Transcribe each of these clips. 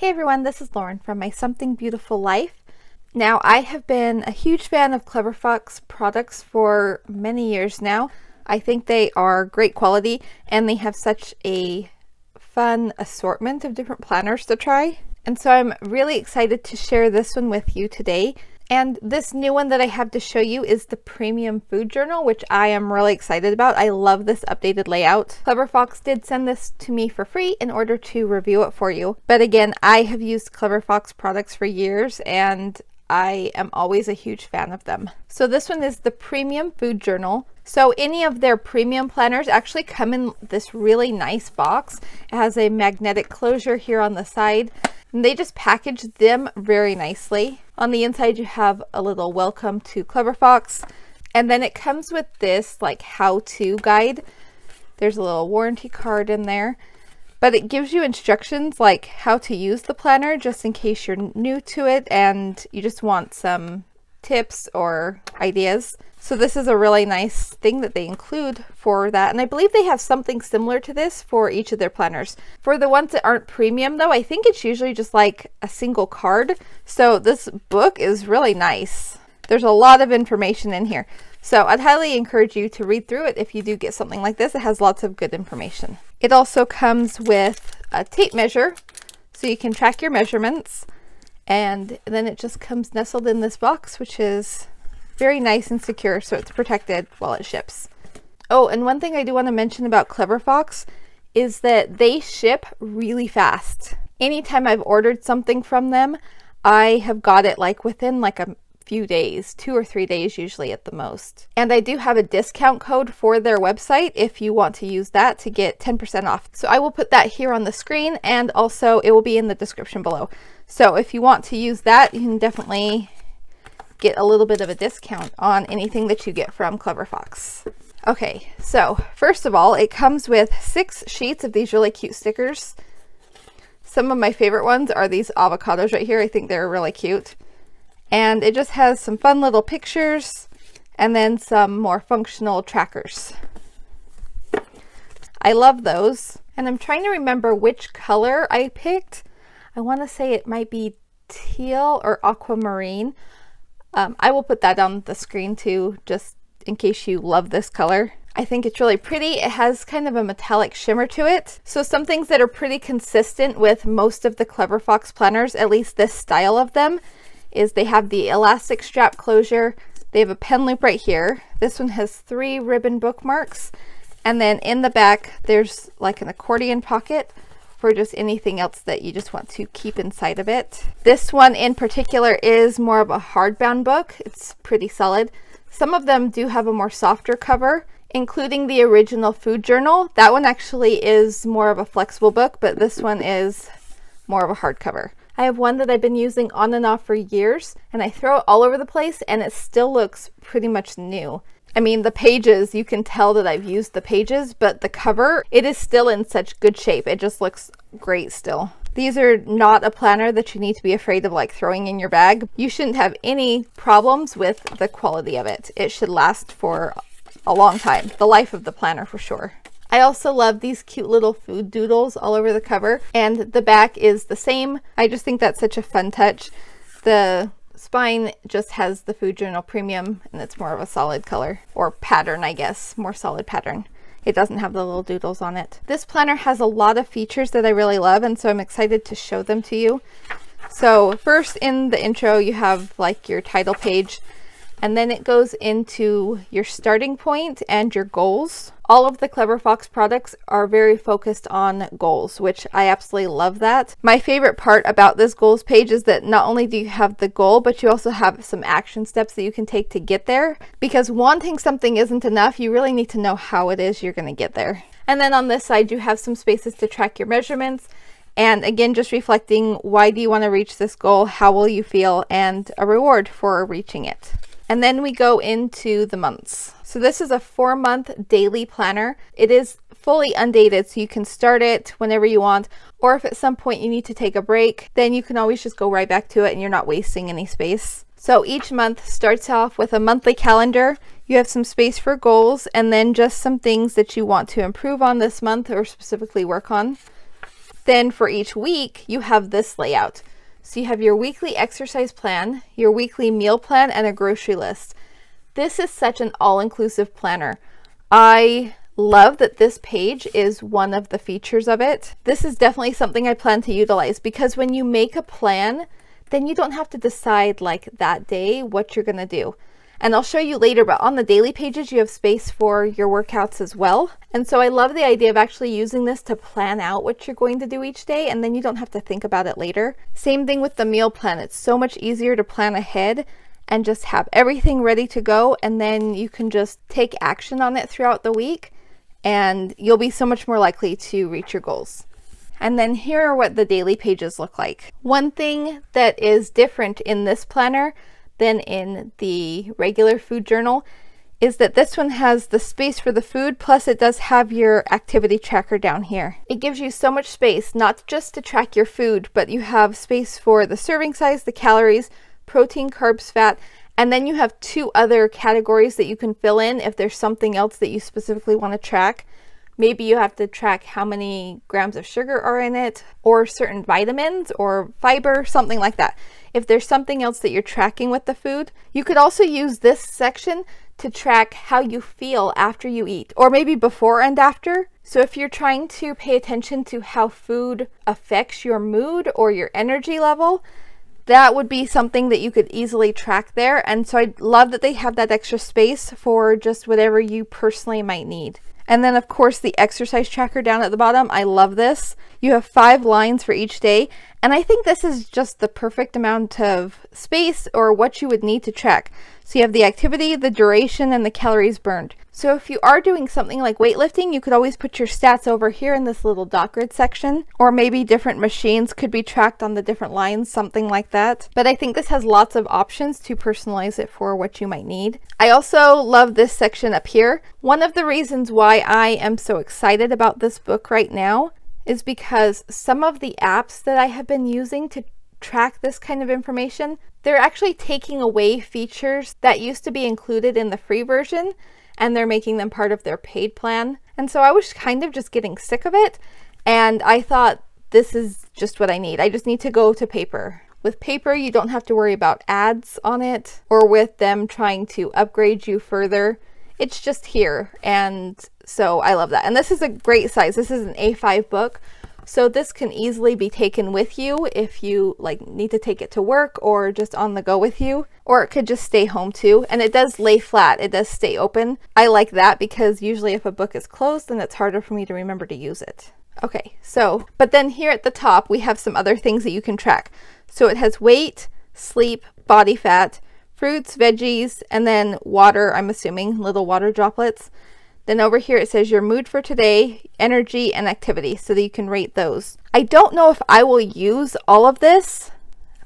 Hey everyone, this is Lauren from My Something Beautiful Life. Now, I have been a huge fan of Clever Fox products for many years now. I think they are great quality and they have such a fun assortment of different planners to try. And so I'm really excited to share this one with you today. And this new one that I have to show you is the Premium Food Journal, which I am really excited about. I love this updated layout. Clever Fox did send this to me for free in order to review it for you. But again, I have used Clever Fox products for years and I am always a huge fan of them. So this one is the Premium Food Journal. So any of their premium planners actually come in this really nice box. It has a magnetic closure here on the side. And they just package them very nicely. On the inside you have a little welcome to Clever Fox, and then it comes with this like how-to guide. There's a little warranty card in there, but it gives you instructions like how to use the planner just in case you're new to it and you just want some tips or ideas. So this is a really nice thing that they include for that, and I believe they have something similar to this for each of their planners. For the ones that aren't premium though, I think it's usually just like a single card. So this book is really nice. There's a lot of information in here. So I'd highly encourage you to read through it if you do get something like this. It has lots of good information. It also comes with a tape measure so you can track your measurements, and then it just comes nestled in this box, which is very nice and secure, so it's protected while it ships. Oh, and one thing I do want to mention about Clever Fox is that they ship really fast. Anytime I've ordered something from them, I have got it like within like a few days, 2 or 3 days usually at the most. And I do have a discount code for their website if you want to use that to get 10% off. So I will put that here on the screen, and also it will be in the description below. So if you want to use that, you can definitely get a little bit of a discount on anything that you get from Clever Fox. Okay, so first of all, it comes with 6 sheets of these really cute stickers. Some of my favorite ones are these avocados right here. I think they're really cute. And it just has some fun little pictures and then some more functional trackers. I love those. And I'm trying to remember which color I picked. I want to say it might be teal or aquamarine. I will put that on the screen too, just in case you love this color. I think it's really pretty. It has kind of a metallic shimmer to it. So some things that are pretty consistent with most of the Clever Fox planners, at least this style of them, is they have the elastic strap closure. They have a pen loop right here. This one has 3 ribbon bookmarks. And then in the back, there's like an accordion pocket for just anything else that you just want to keep inside of it. This one in particular is more of a hardbound book. It's pretty solid. Some of them do have a more softer cover, including the original Food Journal. That one actually is more of a flexible book, but this one is more of a hardcover. I have one that I've been using on and off for years, and I throw it all over the place and it still looks pretty much new. I mean, the pages, you can tell that I've used the pages, but the cover, it is still in such good shape. It just looks great still. These are not a planner that you need to be afraid of like throwing in your bag. You shouldn't have any problems with the quality of it. It should last for a long time, the life of the planner for sure. I also love these cute little food doodles all over the cover, and the back is the same. I just think that's such a fun touch. The spine just has the Food Journal Premium, and it's more of a solid color, or pattern, I guess, more solid pattern. It doesn't have the little doodles on it. This planner has a lot of features that I really love, and so I'm excited to show them to you. So first, in the intro, you have like your title page, and then it goes into your starting point and your goals. All of the Clever Fox products are very focused on goals, which I absolutely love that. My favorite part about this goals page is that not only do you have the goal, but you also have some action steps that you can take to get there. Because wanting something isn't enough, you really need to know how it is you're going to get there. And then on this side, you have some spaces to track your measurements. And again, just reflecting, why do you want to reach this goal? How will you feel? And a reward for reaching it. And then we go into the months. So this is a 4-month daily planner. It is fully undated, so you can start it whenever you want, or if at some point you need to take a break, then you can always just go right back to it and you're not wasting any space. So each month starts off with a monthly calendar. You have some space for goals, and then just some things that you want to improve on this month or specifically work on. Then for each week, you have this layout. So you have your weekly exercise plan, your weekly meal plan, and a grocery list. This is such an all-inclusive planner. I love that this page is one of the features of it. This is definitely something I plan to utilize, because when you make a plan, then you don't have to decide like that day what you're gonna do. And I'll show you later, but on the daily pages, you have space for your workouts as well. And so I love the idea of actually using this to plan out what you're going to do each day, and then you don't have to think about it later. Same thing with the meal plan. It's so much easier to plan ahead and just have everything ready to go, and then you can just take action on it throughout the week, and you'll be so much more likely to reach your goals. And then here are what the daily pages look like. One thing that is different in this planner than in the regular food journal is that this one has the space for the food, plus it does have your activity tracker down here. It gives you so much space, not just to track your food, but you have space for the serving size, the calories, protein, carbs, fat, and then you have 2 other categories that you can fill in if there's something else that you specifically want to track. Maybe you have to track how many grams of sugar are in it, or certain vitamins or fiber, something like that. If there's something else that you're tracking with the food, you could also use this section to track how you feel after you eat, or maybe before and after. So if you're trying to pay attention to how food affects your mood or your energy level, that would be something that you could easily track there. And so I love that they have that extra space for just whatever you personally might need. And then of course the exercise tracker down at the bottom. I love this. You have 5 lines for each day. And I think this is just the perfect amount of space, or what you would need to track. So you have the activity, the duration, and the calories burned. So if you are doing something like weightlifting, you could always put your stats over here in this little dot grid section, or maybe different machines could be tracked on the different lines, something like that. But I think this has lots of options to personalize it for what you might need. I also love this section up here. One of the reasons why I am so excited about this book right now is because some of the apps that I have been using to track this kind of information, they're actually taking away features that used to be included in the free version, and they're making them part of their paid plan. And so I was kind of just getting sick of it, and I thought, this is just what I need. I just need to go to paper. With paper, you don't have to worry about ads on it, or with them trying to upgrade you further. It's just here, and so I love that. And this is a great size. This is an A5 book, so this can easily be taken with you if you like need to take it to work, or just on the go with you, or it could just stay home too. And it does lay flat, it does stay open. I like that because usually if a book is closed, then it's harder for me to remember to use it. Okay, so, but then here at the top, we have some other things that you can track. So it has weight, sleep, body fat, fruits, veggies, and then water, I'm assuming, little water droplets. Then over here it says your mood for today, energy, and activity, so that you can rate those. I don't know if I will use all of this.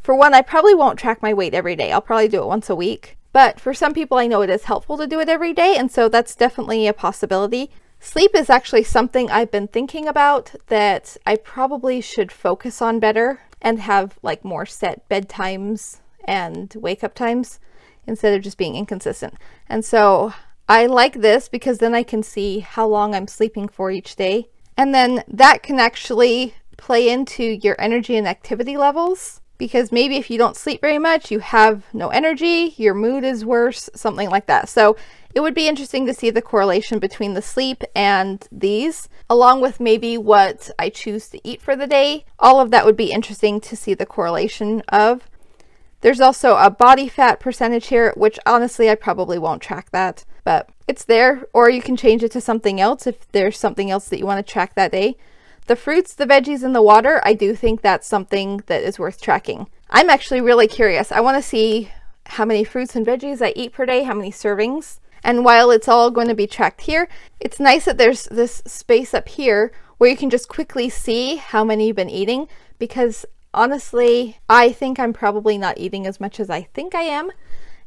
For one, I probably won't track my weight every day. I'll probably do it once a week. But for some people, I know it is helpful to do it every day, and so that's definitely a possibility. Sleep is actually something I've been thinking about that I probably should focus on better and have like more set bedtimes and wake up times instead of just being inconsistent. And so I like this because then I can see how long I'm sleeping for each day. And then that can actually play into your energy and activity levels, because maybe if you don't sleep very much, you have no energy, your mood is worse, something like that. So it would be interesting to see the correlation between the sleep and these, along with maybe what I choose to eat for the day. All of that would be interesting to see the correlation of. There's also a body fat percentage here, which honestly, I probably won't track that, but it's there, or you can change it to something else if there's something else that you want to track that day. The fruits, the veggies, and the water, I do think that's something that is worth tracking. I'm actually really curious. I want to see how many fruits and veggies I eat per day, how many servings. And while it's all going to be tracked here, it's nice that there's this space up here where you can just quickly see how many you've been eating, because honestly, I think I'm probably not eating as much as I think I am.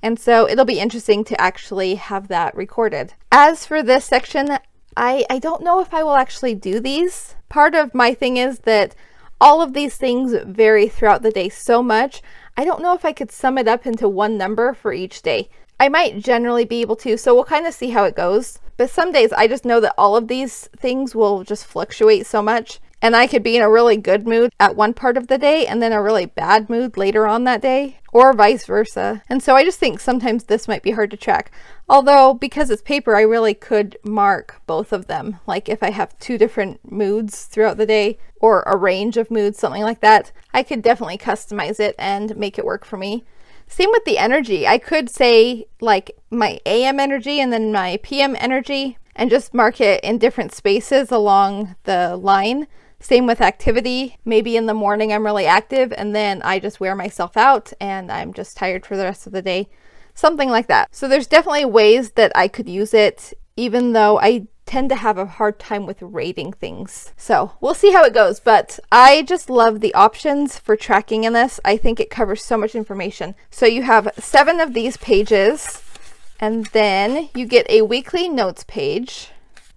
And so it'll be interesting to actually have that recorded. As for this section, I don't know if I will actually do these. Part of my thing is that all of these things vary throughout the day so much. I don't know if I could sum it up into one number for each day. I might generally be able to, so we'll kind of see how it goes. But some days I just know that all of these things will just fluctuate so much. And I could be in a really good mood at one part of the day and then a really bad mood later on that day, or vice versa. And so I just think sometimes this might be hard to track. Although, because it's paper, I really could mark both of them. Like if I have 2 different moods throughout the day, or a range of moods, something like that, I could definitely customize it and make it work for me. Same with the energy. I could say like my AM energy and then my PM energy, and just mark it in different spaces along the line. Same with activity. Maybe in the morning I'm really active and then I just wear myself out and I'm just tired for the rest of the day. Something like that. So there's definitely ways that I could use it, even though I tend to have a hard time with rating things. So we'll see how it goes, but I just love the options for tracking in this. I think it covers so much information. So you have 7 of these pages, and then you get a weekly notes page,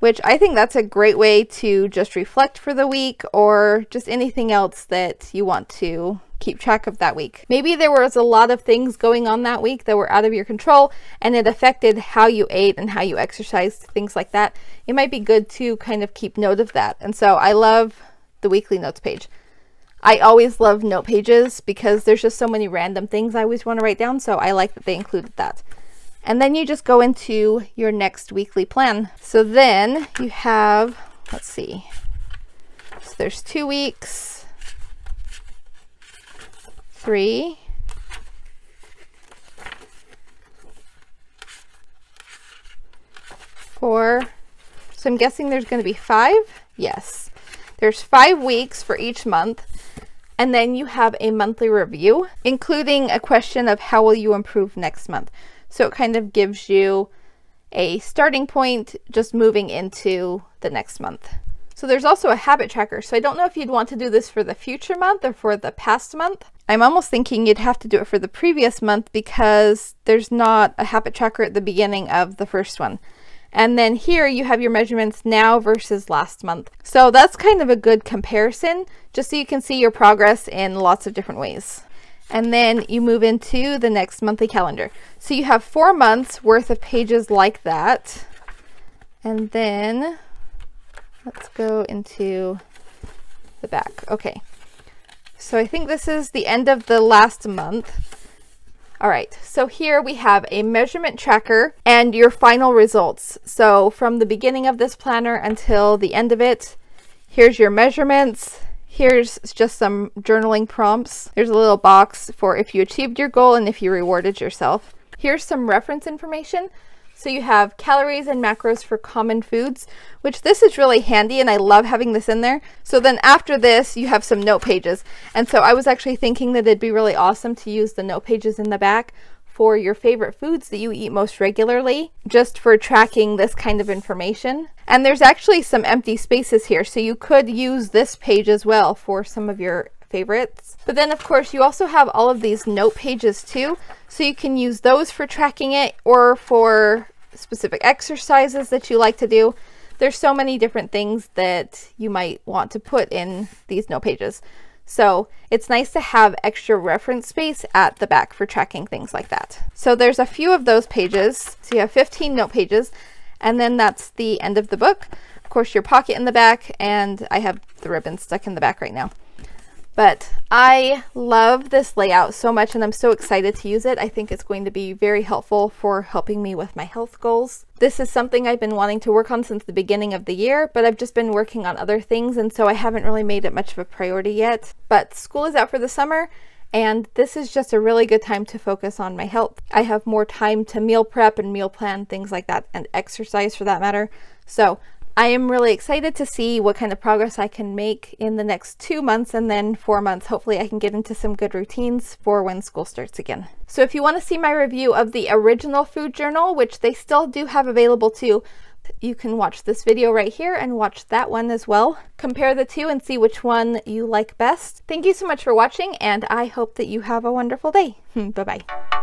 which I think that's a great way to just reflect for the week, or just anything else that you want to keep track of that week. Maybe there was a lot of things going on that week that were out of your control and it affected how you ate and how you exercised, things like that. It might be good to kind of keep note of that. And so I love the weekly notes page. I always love note pages because there's just so many random things I always want to write down, so I like that they included that. And then you just go into your next weekly plan. So then you have, let's see, so there's 2 weeks, 3, 4, so I'm guessing there's going to be 5. Yes, there's 5 weeks for each month. And then you have a monthly review, including a question of how will you improve next month. So it kind of gives you a starting point just moving into the next month. So there's also a habit tracker. So I don't know if you'd want to do this for the future month or for the past month. I'm almost thinking you'd have to do it for the previous month because there's not a habit tracker at the beginning of the first one. And then here you have your measurements now versus last month. So that's kind of a good comparison, just so you can see your progress in lots of different ways. And then you move into the next monthly calendar. So you have 4 months worth of pages like that. And then let's go into the back. Okay. So I think this is the end of the last month. All right, so here we have a measurement tracker and your final results. So from the beginning of this planner until the end of it, here's your measurements. Here's just some journaling prompts. There's a little box for if you achieved your goal and if you rewarded yourself. Here's some reference information. So you have calories and macros for common foods, which this is really handy and I love having this in there. So then after this, you have some note pages. And so I was actually thinking that it'd be really awesome to use the note pages in the back for your favorite foods that you eat most regularly, just for tracking this kind of information. And there's actually some empty spaces here, so you could use this page as well for some of your favorites. But then of course you also have all of these note pages too, so you can use those for tracking it or for specific exercises that you like to do. There's so many different things that you might want to put in these note pages. So it's nice to have extra reference space at the back for tracking things like that. So there's a few of those pages. So you have 15 note pages, and then that's the end of the book. Of course, your pocket in the back, and I have the ribbon stuck in the back right now. But I love this layout so much and I'm so excited to use it. I think it's going to be very helpful for helping me with my health goals. This is something I've been wanting to work on since the beginning of the year, but I've just been working on other things and so I haven't really made it much of a priority yet. But school is out for the summer and this is just a really good time to focus on my health. I have more time to meal prep and meal plan, things like that, and exercise for that matter. So I am really excited to see what kind of progress I can make in the next 2 months and then 4 months. Hopefully I can get into some good routines for when school starts again. So if you want to see my review of the original food journal, which they still do have available too, you can watch this video right here and watch that one as well. Compare the two and see which one you like best. Thank you so much for watching and I hope that you have a wonderful day. Bye-bye.